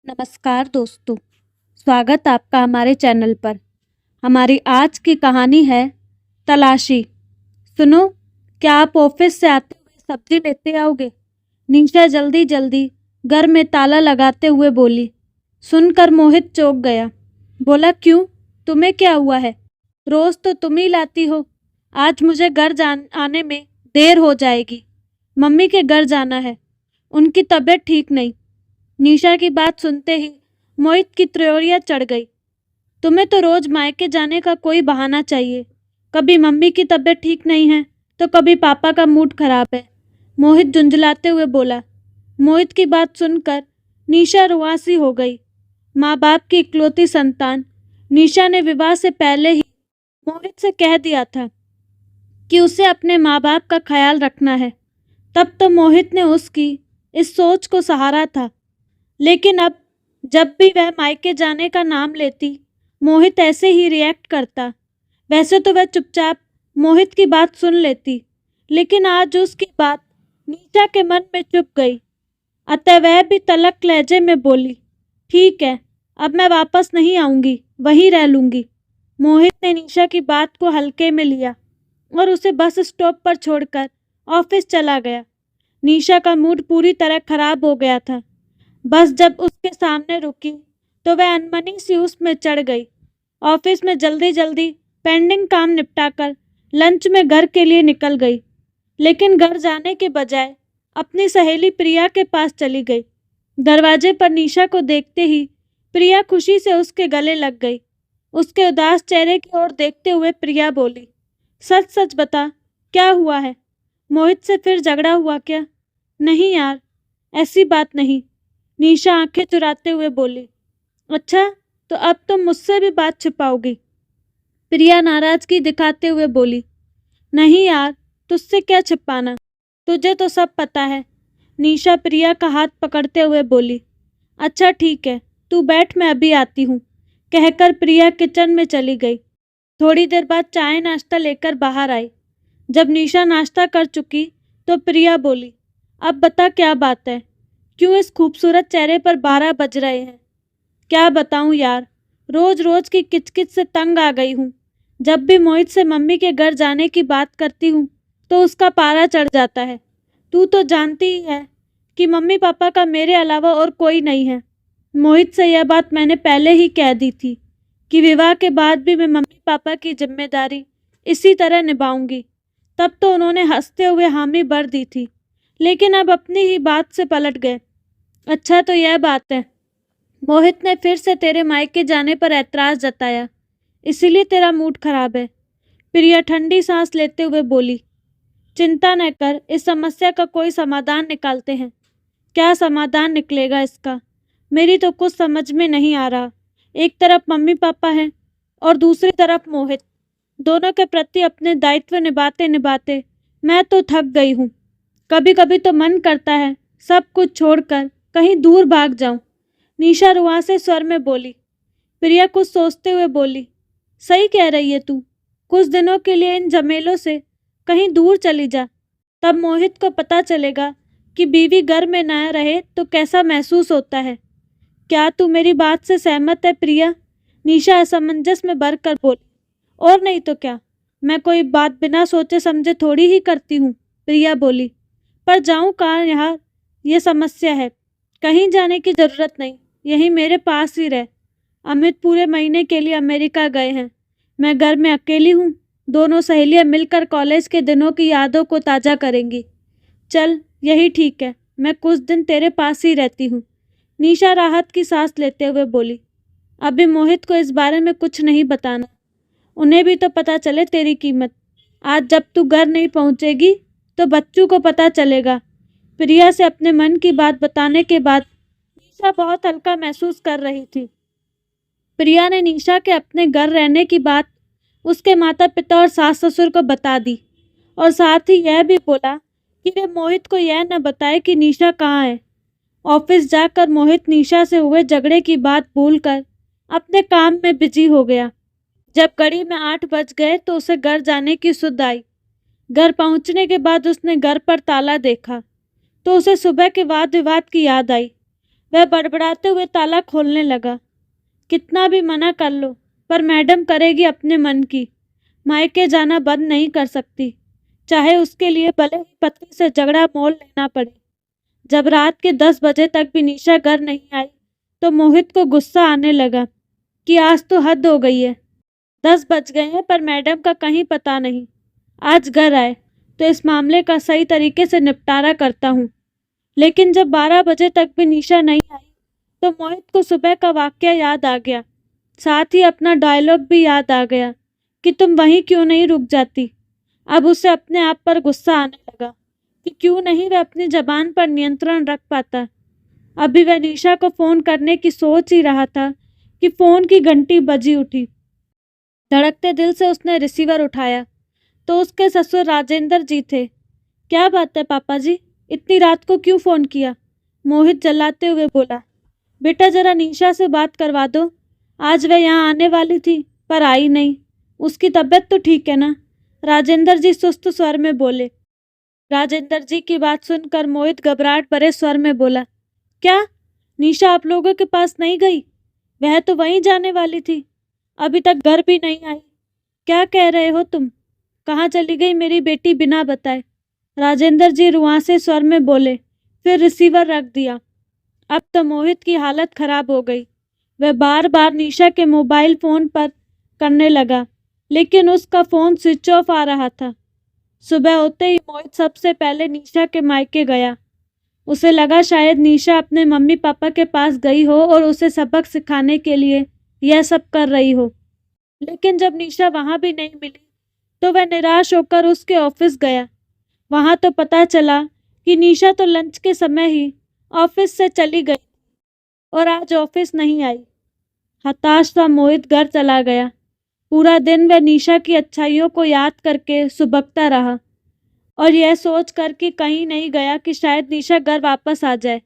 नमस्कार दोस्तों, स्वागत आपका हमारे चैनल पर। हमारी आज की कहानी है तलाशी। सुनो, क्या आप ऑफिस से आते हुए सब्जी लेते आओगे? निशा जल्दी जल्दी घर में ताला लगाते हुए बोली। सुनकर मोहित चौंक गया। बोला, क्यों, तुम्हें क्या हुआ है? रोज तो तुम ही लाती हो। आज मुझे घर आने में देर हो जाएगी। मम्मी के घर जाना है, उनकी तबीयत ठीक नहीं। निशा की बात सुनते ही मोहित की त्रियोरियां चढ़ गई। तुम्हें तो रोज मायके जाने का कोई बहाना चाहिए। कभी मम्मी की तबीयत ठीक नहीं है तो कभी पापा का मूड खराब है, मोहित झुंझलाते हुए बोला। मोहित की बात सुनकर निशा रुआंसी हो गई। माँ बाप की इकलौती संतान निशा ने विवाह से पहले ही मोहित से कह दिया था कि उसे अपने माँ बाप का ख्याल रखना है। तब तो मोहित ने उसकी इस सोच को सहारा था, लेकिन अब जब भी वह मायके जाने का नाम लेती, मोहित ऐसे ही रिएक्ट करता। वैसे तो वह चुपचाप मोहित की बात सुन लेती, लेकिन आज उसकी बात नीचा के मन में चुभ गई। अतः वह भी तलक लहजे में बोली, ठीक है, अब मैं वापस नहीं आऊंगी, वहीं रह लूंगी। मोहित ने निशा की बात को हल्के में लिया और उसे बस स्टॉप पर छोड़कर ऑफिस चला गया। निशा का मूड पूरी तरह खराब हो गया था। बस जब उसके सामने रुकी तो वह अनमनी सी उसमें चढ़ गई। ऑफिस में जल्दी जल्दी पेंडिंग काम निपटाकर लंच में घर के लिए निकल गई, लेकिन घर जाने के बजाय अपनी सहेली प्रिया के पास चली गई। दरवाजे पर निशा को देखते ही प्रिया खुशी से उसके गले लग गई। उसके उदास चेहरे की ओर देखते हुए प्रिया बोली, सच सच बता, क्या हुआ है? मोहित से फिर झगड़ा हुआ क्या? नहीं यार, ऐसी बात नहीं, निशा आंखें चुराते हुए बोली। अच्छा, तो अब तुम मुझसे भी बात छिपाओगी? प्रिया नाराजगी दिखाते हुए बोली। नहीं यार, तुझसे क्या छिपाना, तुझे तो सब पता है, निशा प्रिया का हाथ पकड़ते हुए बोली। अच्छा ठीक है, तू बैठ, मैं अभी आती हूँ, कहकर प्रिया किचन में चली गई। थोड़ी देर बाद चाय नाश्ता लेकर बाहर आई। जब निशा नाश्ता कर चुकी तो प्रिया बोली, अब बता क्या बात है, क्यों इस खूबसूरत चेहरे पर 12 बज रहे हैं? क्या बताऊं यार, रोज रोज की किचकिच से तंग आ गई हूँ। जब भी मोहित से मम्मी के घर जाने की बात करती हूँ तो उसका पारा चढ़ जाता है। तू तो जानती ही है कि मम्मी पापा का मेरे अलावा और कोई नहीं है। मोहित से यह बात मैंने पहले ही कह दी थी कि विवाह के बाद भी मैं मम्मी पापा की जिम्मेदारी इसी तरह निभाऊंगी। तब तो उन्होंने हंसते हुए हामी भर दी थी, लेकिन अब अपनी ही बात से पलट गए। अच्छा तो यह बात है, मोहित ने फिर से तेरे मायके जाने पर ऐतराज जताया, इसीलिए तेरा मूड खराब है। प्रिया ठंडी सांस लेते हुए बोली। चिंता न कर, इस समस्या का कोई समाधान निकालते हैं। क्या समाधान निकलेगा इसका? मेरी तो कुछ समझ में नहीं आ रहा। एक तरफ मम्मी पापा हैं और दूसरी तरफ मोहित। दोनों के प्रति अपने दायित्व निभाते निभाते मैं तो थक गई हूँ। कभी कभी तो मन करता है सब कुछ छोड़कर कहीं दूर भाग जाऊं। निशा रुआंसे स्वर में बोली। प्रिया कुछ सोचते हुए बोली, सही कह रही है तू, कुछ दिनों के लिए इन झमेलों से कहीं दूर चली जा। तब मोहित को पता चलेगा कि बीवी घर में न रहे तो कैसा महसूस होता है। क्या तू मेरी बात से सहमत है प्रिया? निशा असमंजस में भरकर बोली। और नहीं तो क्या, मैं कोई बात बिना सोचे समझे थोड़ी ही करती हूँ, प्रिया बोली। पर जाऊँ कहाँ, यहाँ ये समस्या है। कहीं जाने की जरूरत नहीं, यहीं मेरे पास ही रह। अमित पूरे महीने के लिए अमेरिका गए हैं, मैं घर में अकेली हूँ। दोनों सहेलियां मिलकर कॉलेज के दिनों की यादों को ताज़ा करेंगी। चल, यही ठीक है, मैं कुछ दिन तेरे पास ही रहती हूँ। निशा राहत की सांस लेते हुए बोली। अभी मोहित को इस बारे में कुछ नहीं बताना, उन्हें भी तो पता चले तेरी कीमत। आज जब तू घर नहीं पहुँचेगी तो बच्चू को पता चलेगा। प्रिया से अपने मन की बात बताने के बाद निशा बहुत हल्का महसूस कर रही थी। प्रिया ने निशा के अपने घर रहने की बात उसके माता पिता और सास ससुर को बता दी और साथ ही यह भी बोला कि वे मोहित को यह न बताए कि निशा कहाँ है। ऑफिस जाकर मोहित निशा से हुए झगड़े की बात भूलकर अपने काम में बिजी हो गया। जब घड़ी में 8 बज गए तो उसे घर जाने की सुध आई। घर पहुंचने के बाद उसने घर पर ताला देखा तो उसे सुबह के वाद विवाद की याद आई। वह बड़बड़ाते हुए ताला खोलने लगा। कितना भी मना कर लो, पर मैडम करेगी अपने मन की। मायके जाना बंद नहीं कर सकती, चाहे उसके लिए भले ही पति से झगड़ा मोल लेना पड़े। जब रात के 10 बजे तक भी निशा घर नहीं आई तो मोहित को गुस्सा आने लगा कि आज तो हद हो गई है। 10 बज गए हैं पर मैडम का कहीं पता नहीं। आज घर आए तो इस मामले का सही तरीके से निपटारा करता हूँ। लेकिन जब 12 बजे तक भी निशा नहीं आई तो मोहित को सुबह का वाकया याद आ गया। साथ ही अपना डायलॉग भी याद आ गया कि तुम वहीं क्यों नहीं रुक जाती। अब उसे अपने आप पर गुस्सा आने लगा कि क्यों नहीं वह अपनी जबान पर नियंत्रण रख पाता। अभी वह निशा को फोन करने की सोच ही रहा था कि फोन की घंटी बजी उठी। धड़कते दिल से उसने रिसीवर उठाया तो उसके ससुर राजेंद्र जी थे। क्या बात है पापा जी, इतनी रात को क्यों फोन किया? मोहित जल्लाते हुए बोला। बेटा जरा निशा से बात करवा दो। आज वह यहाँ आने वाली थी पर आई नहीं। उसकी तबीयत तो ठीक है ना? राजेंद्र जी सुस्त स्वर में बोले। राजेंद्र जी की बात सुनकर मोहित घबराहट भरे स्वर में बोला, क्या निशा आप लोगों के पास नहीं गई? वह तो वहीं जाने वाली थी, अभी तक घर भी नहीं आई। क्या कह रहे हो तुम? कहाँ चली गई मेरी बेटी बिना बताए? राजेंद्र जी रुआंसे स्वर में बोले, फिर रिसीवर रख दिया। अब तो मोहित की हालत खराब हो गई। वह बार बार निशा के मोबाइल फोन पर करने लगा, लेकिन उसका फोन स्विच ऑफ आ रहा था। सुबह होते ही मोहित सबसे पहले निशा के मायके गया। उसे लगा शायद निशा अपने मम्मी पापा के पास गई हो और उसे सबक सिखाने के लिए यह सब कर रही हो। लेकिन जब निशा वहां भी नहीं मिली तो वह निराश होकर उसके ऑफिस गया। वहां तो पता चला कि निशा तो लंच के समय ही ऑफिस से चली गई और आज ऑफिस नहीं आई। हताश सा मोहित घर चला गया। पूरा दिन वह निशा की अच्छाइयों को याद करके सुबकता रहा और यह सोच कर कि कहीं नहीं गया कि शायद निशा घर वापस आ जाए।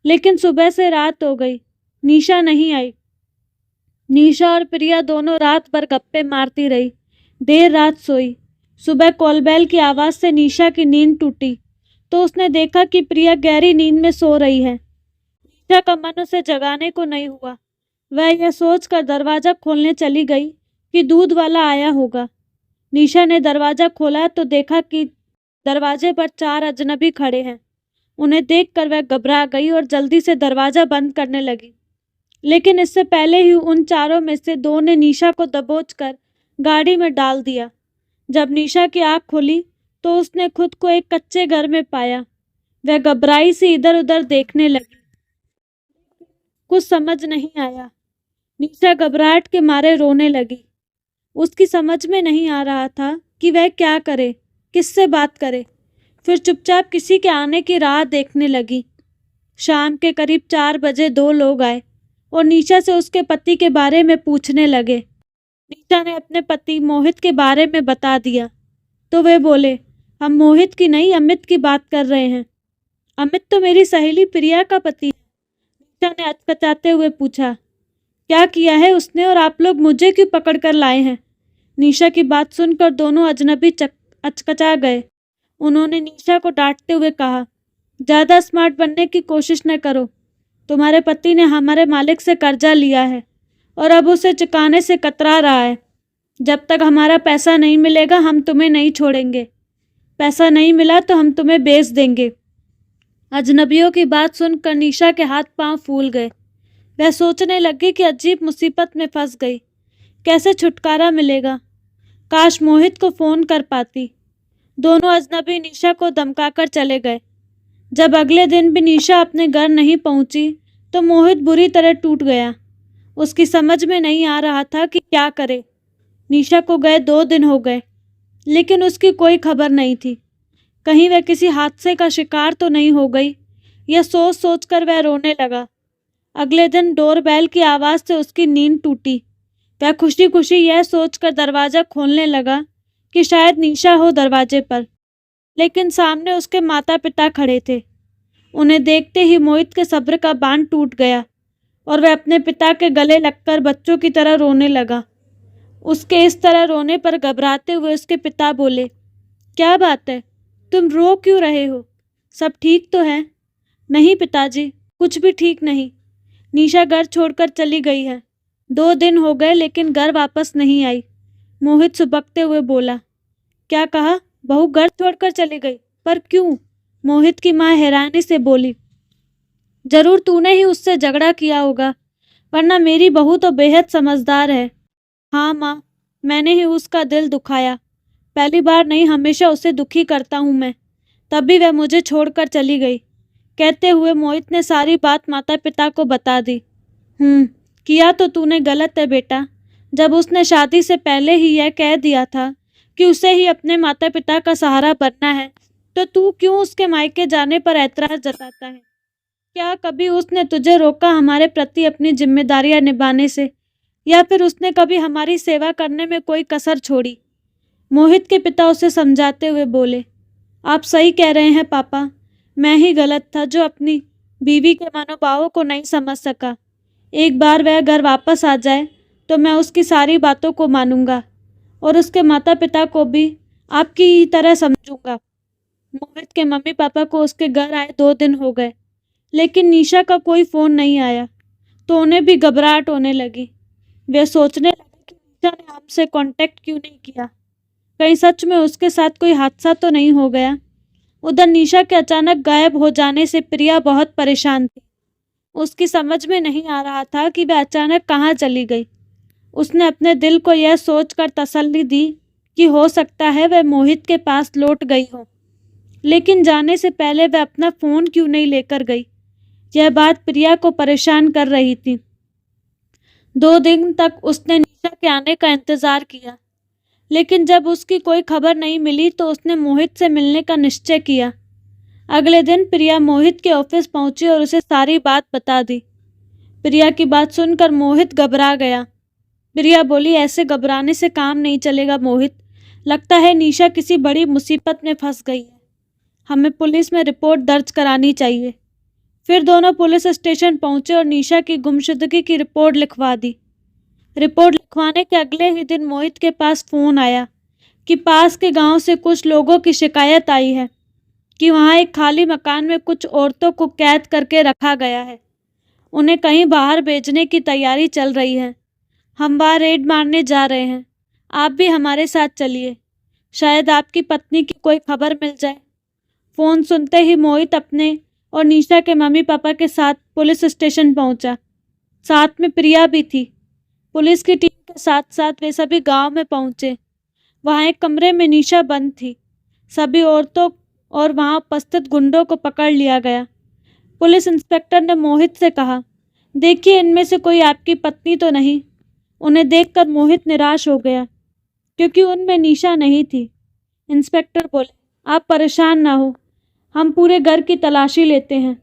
लेकिन सुबह से रात हो गई, निशा नहीं आई। निशा और प्रिया दोनों रात भर गप्पे मारती रही, देर रात सोई। सुबह कॉलबेल की आवाज़ से निशा की नींद टूटी तो उसने देखा कि प्रिया गहरी नींद में सो रही है। निशा का मन उसे जगाने को नहीं हुआ। वह यह सोचकर दरवाज़ा खोलने चली गई कि दूध वाला आया होगा। निशा ने दरवाज़ा खोला तो देखा कि दरवाजे पर 4 अजनबी खड़े हैं। उन्हें देखकर वह घबरा गई और जल्दी से दरवाज़ा बंद करने लगी। लेकिन इससे पहले ही उन चारों में से 2 ने निशा को दबोचकर गाड़ी में डाल दिया। जब निशा की आँख खुली तो उसने खुद को एक कच्चे घर में पाया। वह घबराई से इधर उधर देखने लगी। कुछ समझ नहीं आया। निशा घबराहट के मारे रोने लगी। उसकी समझ में नहीं आ रहा था कि वह क्या करे, किससे बात करे। फिर चुपचाप किसी के आने की राह देखने लगी। शाम के करीब 4 बजे 2 लोग आए और निशा से उसके पति के बारे में पूछने लगे। निशा ने अपने पति मोहित के बारे में बता दिया तो वे बोले, हम मोहित की नहीं अमित की बात कर रहे हैं। अमित तो मेरी सहेली प्रिया का पति है। निशा ने अचकचाते हुए पूछा, क्या किया है उसने और आप लोग मुझे क्यों पकड़ कर लाए हैं? निशा की बात सुनकर दोनों अजनबी अचकचा गए। उन्होंने निशा को डांटते हुए कहा, ज़्यादा स्मार्ट बनने की कोशिश न करो। तुम्हारे पति ने हमारे मालिक से कर्जा लिया है और अब उसे चुकाने से कतरा रहा है। जब तक हमारा पैसा नहीं मिलेगा हम तुम्हें नहीं छोड़ेंगे। पैसा नहीं मिला तो हम तुम्हें बेच देंगे। अजनबियों की बात सुनकर निशा के हाथ पांव फूल गए। वह सोचने लगी कि अजीब मुसीबत में फंस गई, कैसे छुटकारा मिलेगा। काश मोहित को फ़ोन कर पाती। दोनों अजनबी निशा को धमकाकर चले गए। जब अगले दिन भी निशा अपने घर नहीं पहुंची तो मोहित बुरी तरह टूट गया। उसकी समझ में नहीं आ रहा था कि क्या करे। निशा को गए 2 दिन हो गए लेकिन उसकी कोई खबर नहीं थी। कहीं वह किसी हादसे का शिकार तो नहीं हो गई, यह सोच सोचकर वह रोने लगा। अगले दिन डोरबेल की आवाज़ से उसकी नींद टूटी। वह खुशी खुशी यह सोचकर दरवाज़ा खोलने लगा कि शायद निशा हो दरवाजे पर, लेकिन सामने उसके माता पिता खड़े थे। उन्हें देखते ही मोहित के सब्र का बांध टूट गया और वह अपने पिता के गले लगकर बच्चों की तरह रोने लगा। उसके इस तरह रोने पर घबराते हुए उसके पिता बोले, क्या बात है, तुम रो क्यों रहे हो? सब ठीक तो है? नहीं पिताजी, कुछ भी ठीक नहीं। निशा घर छोड़कर चली गई है। 2 दिन हो गए लेकिन घर वापस नहीं आई। मोहित सुबकते हुए बोला। क्या कहा? बहू घर छोड़कर चली गई? पर क्यों? मोहित की माँ हैरानी से बोली। जरूर तूने ही उससे झगड़ा किया होगा, वरना मेरी बहू तो बेहद समझदार है। हाँ माँ, मैंने ही उसका दिल दुखाया। पहली बार नहीं, हमेशा उसे दुखी करता हूँ मैं, तभी वह मुझे छोड़कर चली गई। कहते हुए मोहित ने सारी बात माता पिता को बता दी। किया तो तूने गलत है बेटा। जब उसने शादी से पहले ही यह कह दिया था कि उसे ही अपने माता पिता का सहारा बनना है, तो तू क्यों उसके मायके जाने पर ऐतराज जताता है? क्या कभी उसने तुझे रोका हमारे प्रति अपनी जिम्मेदारियां निभाने से, या फिर उसने कभी हमारी सेवा करने में कोई कसर छोड़ी? मोहित के पिता उसे समझाते हुए बोले। आप सही कह रहे हैं पापा, मैं ही गलत था जो अपनी बीवी के मनोभावों को नहीं समझ सका। एक बार वह घर वापस आ जाए तो मैं उसकी सारी बातों को मानूंगा और उसके माता पिता को भी आपकी ही तरह समझूंगा। मोहित के मम्मी पापा को उसके घर आए 2 दिन हो गए, लेकिन निशा का कोई फ़ोन नहीं आया, तो उन्हें भी घबराहट होने लगी। वे सोचने लगे कि निशा ने हमसे कांटेक्ट क्यों नहीं किया, कहीं सच में उसके साथ कोई हादसा तो नहीं हो गया। उधर निशा के अचानक गायब हो जाने से प्रिया बहुत परेशान थी। उसकी समझ में नहीं आ रहा था कि वह अचानक कहाँ चली गई। उसने अपने दिल को यह सोचकर तसल्ली दी कि हो सकता है वह मोहित के पास लौट गई हो, लेकिन जाने से पहले वह अपना फ़ोन क्यों नहीं लेकर गई, यह बात प्रिया को परेशान कर रही थी। 2 दिन तक उसने निशा के आने का इंतज़ार किया, लेकिन जब उसकी कोई खबर नहीं मिली तो उसने मोहित से मिलने का निश्चय किया। अगले दिन प्रिया मोहित के ऑफिस पहुंची और उसे सारी बात बता दी। प्रिया की बात सुनकर मोहित घबरा गया। प्रिया बोली, ऐसे घबराने से काम नहीं चलेगा मोहित, लगता है निशा किसी बड़ी मुसीबत में फंस गई है। हमें पुलिस में रिपोर्ट दर्ज करानी चाहिए। फिर दोनों पुलिस स्टेशन पहुंचे और निशा की गुमशुदगी की रिपोर्ट लिखवा दी। रिपोर्ट लिखवाने के अगले ही दिन मोहित के पास फ़ोन आया कि पास के गांव से कुछ लोगों की शिकायत आई है कि वहां एक खाली मकान में कुछ औरतों को कैद करके रखा गया है। उन्हें कहीं बाहर भेजने की तैयारी चल रही है। हम वहां रेड मारने जा रहे हैं, आप भी हमारे साथ चलिए, शायद आपकी पत्नी की कोई खबर मिल जाए। फ़ोन सुनते ही मोहित अपने और निशा के मम्मी पापा के साथ पुलिस स्टेशन पहुंचा। साथ में प्रिया भी थी। पुलिस की टीम के साथ साथ वे सभी गांव में पहुंचे। वहां एक कमरे में निशा बंद थी। सभी औरतों और वहां उपस्थित गुंडों को पकड़ लिया गया। पुलिस इंस्पेक्टर ने मोहित से कहा, देखिए इनमें से कोई आपकी पत्नी तो नहीं। उन्हें देखकर मोहित निराश हो गया, क्योंकि उनमें निशा नहीं थी। इंस्पेक्टर बोले, आप परेशान ना हो, हम पूरे घर की तलाशी लेते हैं।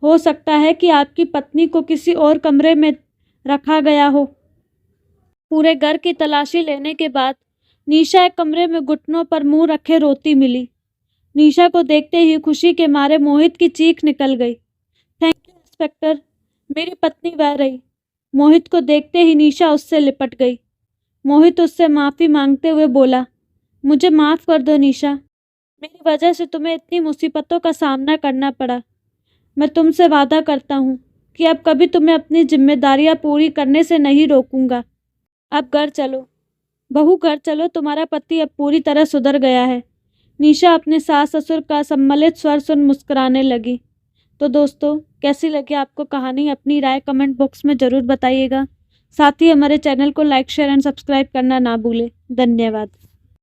हो सकता है कि आपकी पत्नी को किसी और कमरे में रखा गया हो। पूरे घर की तलाशी लेने के बाद निशा एक कमरे में घुटनों पर मुंह रखे रोती मिली। निशा को देखते ही खुशी के मारे मोहित की चीख निकल गई। थैंक यू इंस्पेक्टर, मेरी पत्नी वह रही। मोहित को देखते ही निशा उससे लिपट गई। मोहित उससे माफ़ी मांगते हुए बोला, मुझे माफ़ कर दो निशा, मेरी वजह से तुम्हें इतनी मुसीबतों का सामना करना पड़ा। मैं तुमसे वादा करता हूँ कि अब कभी तुम्हें अपनी जिम्मेदारियाँ पूरी करने से नहीं रोकूंगा। अब घर चलो बहू, घर चलो, तुम्हारा पति अब पूरी तरह सुधर गया है। निशा अपने सास ससुर का सम्मिलित स्वर सुन मुस्कुराने लगी। तो दोस्तों, कैसी लगी आपको कहानी? अपनी राय कमेंट बॉक्स में ज़रूर बताइएगा। साथ ही हमारे चैनल को लाइक शेयर एंड सब्सक्राइब करना ना भूलें। धन्यवाद।